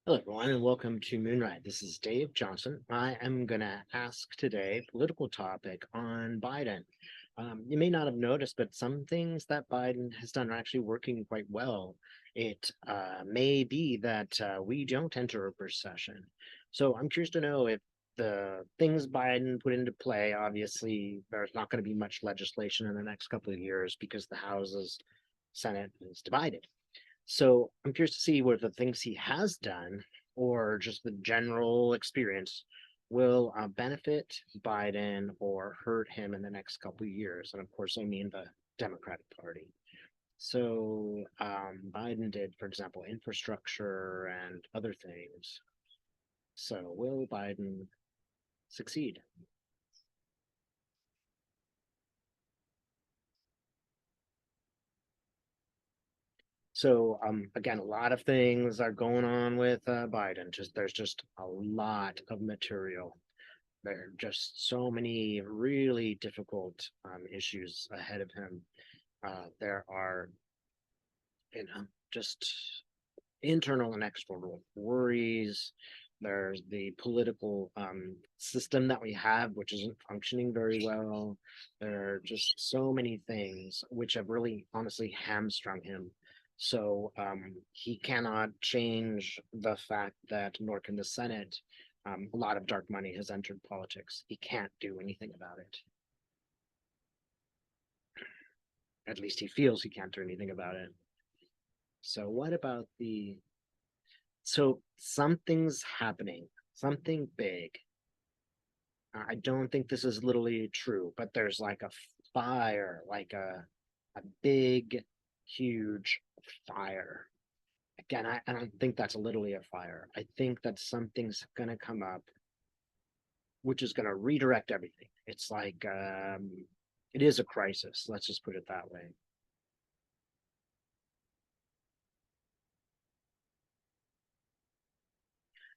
Hello, everyone, and welcome to Moonride. This is Dave Johnson. I am going to ask today a political topic on Biden. You may not have noticed, but some things that Biden has done are actually working quite well. It may be that we don't enter a recession. So I'm curious to know if the things Biden put into play, obviously, there's not going to be much legislation in the next couple of years because the House's Senate is divided. So I'm curious to see whether the things he has done or just the general experience will benefit Biden or hurt him in the next couple of years. And of course, I mean the Democratic Party. So Biden did, for example, infrastructure and other things. So will Biden succeed? So again, a lot of things are going on with Biden. Just there's just a lot of material. There are just so many really difficult issues ahead of him. There are, just internal and external worries. There's the political system that we have, which isn't functioning very well. There are just so many things which have really honestly hamstrung him. So he cannot change the fact that, nor can the Senate, a lot of dark money has entered politics. He can't do anything about it. At least he feels he can't do anything about it. So what about the so something's happening, something big. I don't think this is literally true, but there's like a fire, like a big, huge fire. Again, I don't think that's literally a fire. I think that something's gonna come up, which is gonna redirect everything. It's like it is a crisis. Let's just put it that way.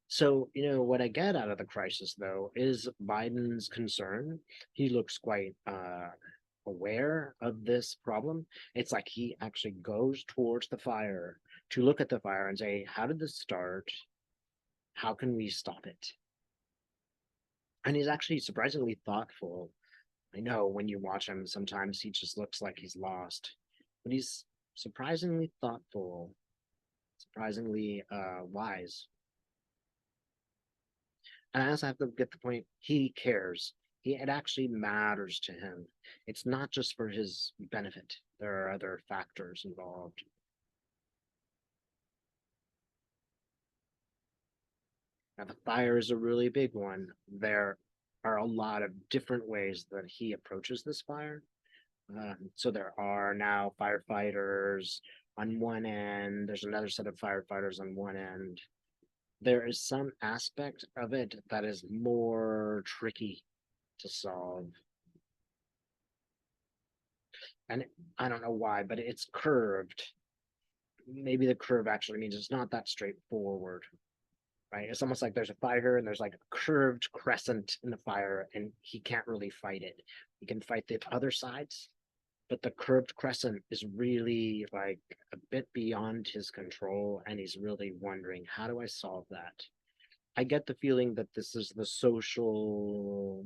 So, what I get out of the crisis, though, is Biden's concern. He looks quite aware of this problem. It's like he actually goes towards the fire to look at the fire and say, how did this start? How can we stop it? And he's actually surprisingly thoughtful. I know when you watch him, sometimes he just looks like he's lost, but he's surprisingly thoughtful, surprisingly wise. And I also have to get the point, he cares. It actually matters to him. It's not just for his benefit. There are other factors involved. Now, the fire is a really big one. There are a lot of different ways that he approaches this fire. So there are now firefighters on one end, there's another set of firefighters on one end. There is some aspect of it that is more tricky to solve. And I don't know why, but it's curved. Maybe the curve actually means it's not that straightforward, right? It's almost like there's a fire and there's like a curved crescent in the fire, and he can't really fight it. He can fight the other sides, but the curved crescent is really like a bit beyond his control, and he's really wondering, how do I solve that? I get the feeling that this is the social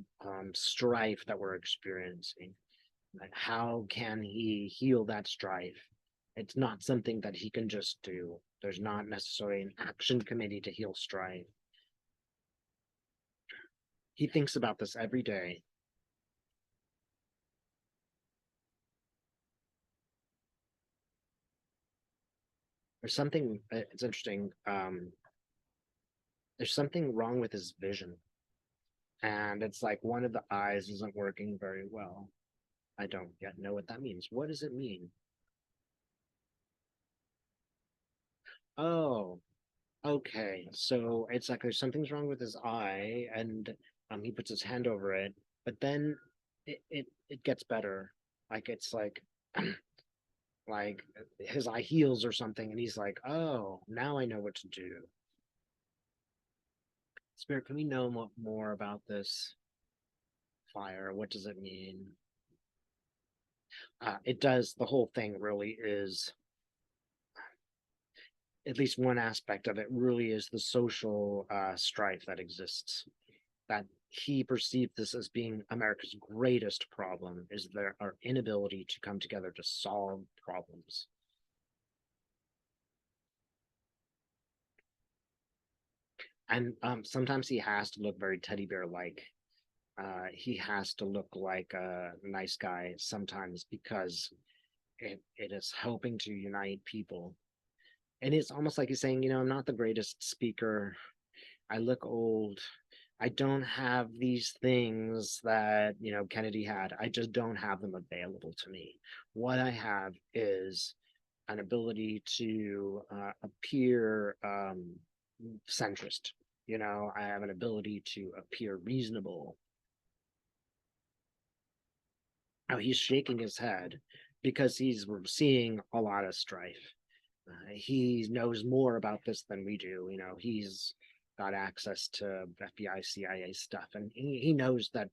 strife that we're experiencing. Like, how can he heal that strife? It's not something that he can just do. There's not necessarily an action committee to heal strife. He thinks about this every day. There's something, it's interesting. There's something wrong with his vision. And it's like one of the eyes isn't working very well. I don't yet know what that means. What does it mean? Oh, okay. So it's like there's something's wrong with his eye, and he puts his hand over it, but then it gets better. Like it's like his eye heals or something, and he's like, oh, now I know what to do. Spirit, can we know more about this fire? What does it mean? It does. The whole thing really is at least one aspect of it really is the social strife that exists. That he perceived this as being America's greatest problem is our inability to come together to solve problems. And sometimes he has to look very teddy bear like. He has to look like a nice guy sometimes because it is helping to unite people. And it's almost like he's saying, I'm not the greatest speaker. I look old. I don't have these things that, Kennedy had. I just don't have them available to me. What I have is an ability to appear centrist. I have an ability to appear reasonable. Now he's shaking his head because he's seeing a lot of strife. He knows more about this than we do. He's got access to FBI, CIA stuff, and he knows that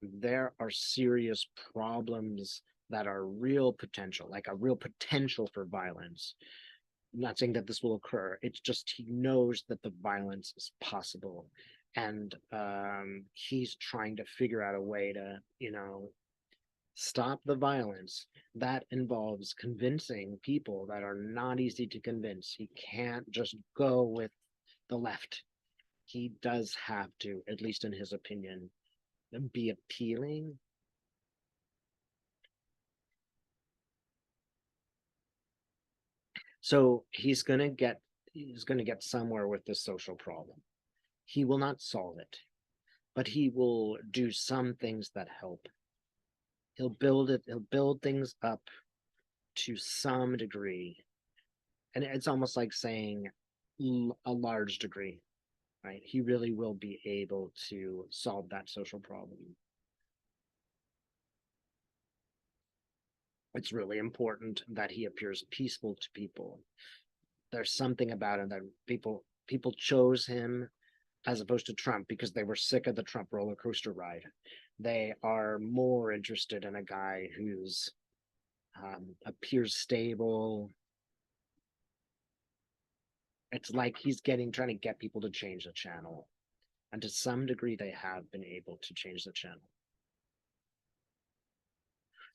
there are serious problems that are real potential, like a real potential for violence. I'm not saying that this will occur. It's just he knows that the violence is possible, and he's trying to figure out a way to, stop the violence. That involves convincing people that are not easy to convince. He can't just go with the left. He does have to, at least in his opinion, be appealing. So he's gonna get somewhere with this social problem. He will not solve it, but he will do some things that help. He'll build things up to some degree. And it's almost like saying a large degree, right? He really will be able to solve that social problem. It's really important that he appears peaceful to people. There's something about him that people chose him as opposed to Trump because they were sick of the Trump roller coaster ride. They are more interested in a guy who's appears stable. It's like he's trying to get people to change the channel, and to some degree, they have been able to change the channel.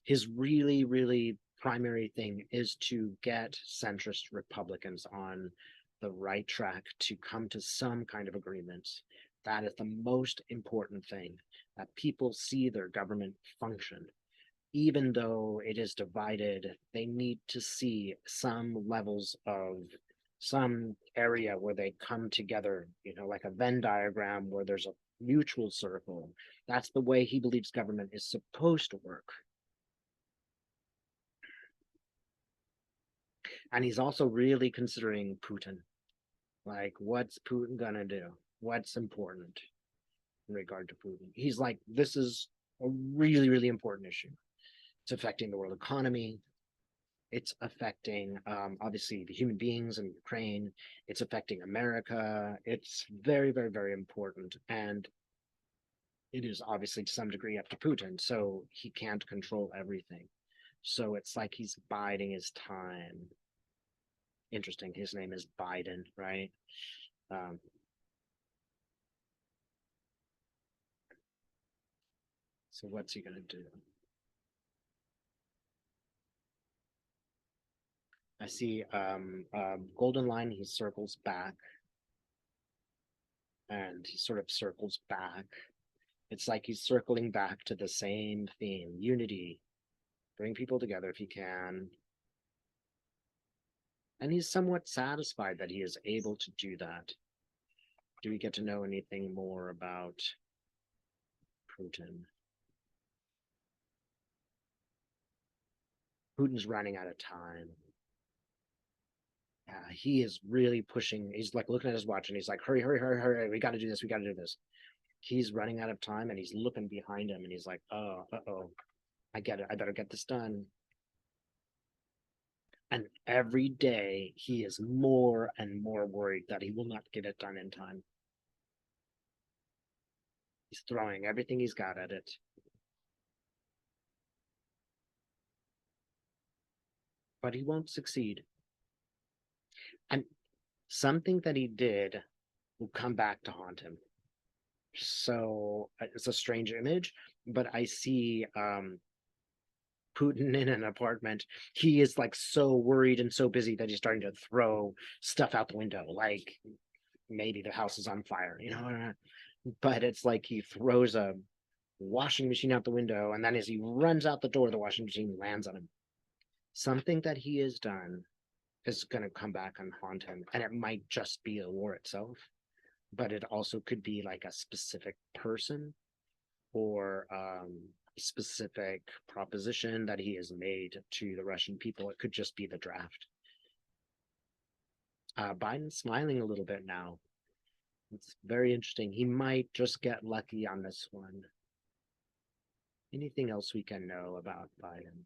His really, really primary thing is to get centrist Republicans on the right track to come to some kind of agreement. That is the most important thing, that people see their government function. Even though it is divided, they need to see some area where they come together, like a Venn diagram where there's a mutual circle. That's the way he believes government is supposed to work. And he's also really considering Putin. Like, what's Putin gonna do? What's important in regard to Putin? He's like, this is a really, really important issue. It's affecting the world economy. It's affecting, obviously, the human beings in Ukraine. It's affecting America. It's very, very, very important. And it is obviously to some degree up to Putin. So he can't control everything. So it's like he's biding his time. Interesting. His name is Biden, right? Um, so what's he gonna do? I see golden line, he circles back and he sort of circles back. It's like he's circling back to the same theme, unity, bring people together if he can. And he's somewhat satisfied that he is able to do that. Do we get to know anything more about Putin? Putin's running out of time. He is really pushing. He's like looking at his watch and he's like, hurry, hurry, hurry, hurry. We got to do this. We got to do this. He's running out of time and he's looking behind him and he's like, oh, uh-oh, I get it. I better get this done. And every day he is more and more worried that he will not get it done in time. He's throwing everything he's got at it. But he won't succeed. And something that he did will come back to haunt him. So it's a strange image, but I see Putin in an apartment. He is like so worried and so busy that he's starting to throw stuff out the window, like maybe the house is on fire, but it's like he throws a washing machine out the window, and then as he runs out the door, the washing machine lands on him. Something that he has done is going to come back and haunt him, and it might just be the war itself, but it also could be like a specific person or specific proposition that he has made to the Russian people. It could just be the draft. Biden's smiling a little bit now. It's very interesting. He might just get lucky on this one. Anything else we can know about Biden?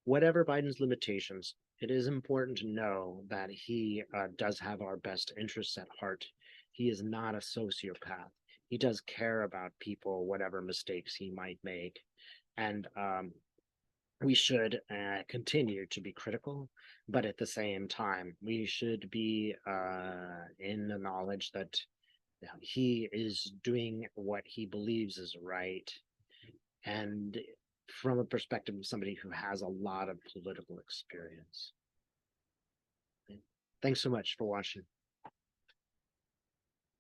Whatever Biden's limitations, it is important to know that he does have our best interests at heart. He is not a sociopath. He does care about people, whatever mistakes he might make. And we should continue to be critical, but at the same time, we should be in the knowledge that he is doing what he believes is right. And from a perspective of somebody who has a lot of political experience. Thanks so much for watching.